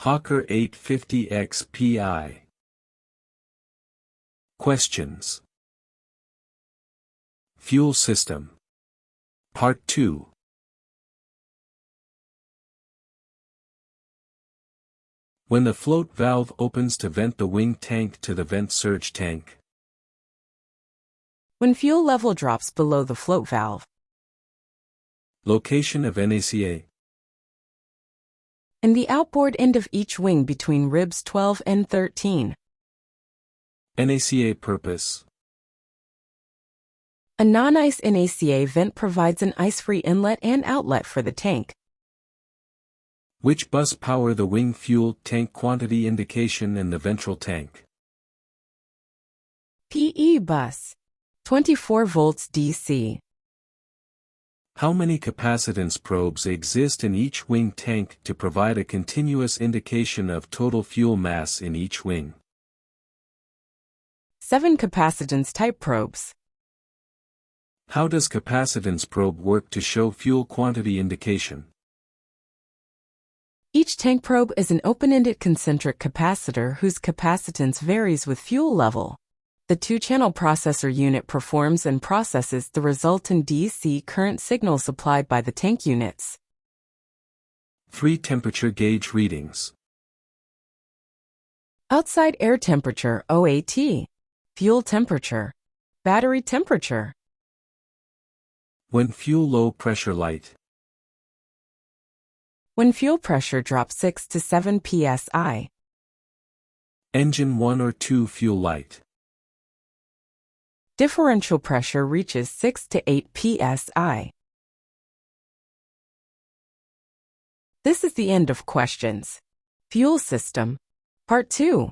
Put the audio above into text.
Hawker 850XPI. Questions. Fuel system. Part 2. When the float valve opens to vent the wing tank to the vent surge tank. When fuel level drops below the float valve. Location of NACA. In the outboard end of each wing between ribs 12 and 13. NACA purpose. A non-ice NACA vent provides an ice-free inlet and outlet for the tank. Which bus power the wing fuel tank quantity indication and the ventral tank? PE bus. 24 volts DC. How many capacitance probes exist in each wing tank to provide a continuous indication of total fuel mass in each wing? 7 capacitance type probes. How does capacitance probe work to show fuel quantity indication? Each tank probe is an open-ended concentric capacitor whose capacitance varies with fuel level. The two-channel processor unit performs and processes the resultant DC current signal supplied by the tank units. 3 temperature gauge readings. Outside air temperature OAT. Fuel temperature. Battery temperature. When fuel low pressure light. When fuel pressure drops 6 to 7 psi. Engine 1 or 2 fuel light. Differential pressure reaches 6 to 8 psi. This is the end of questions. Fuel system. Part 2.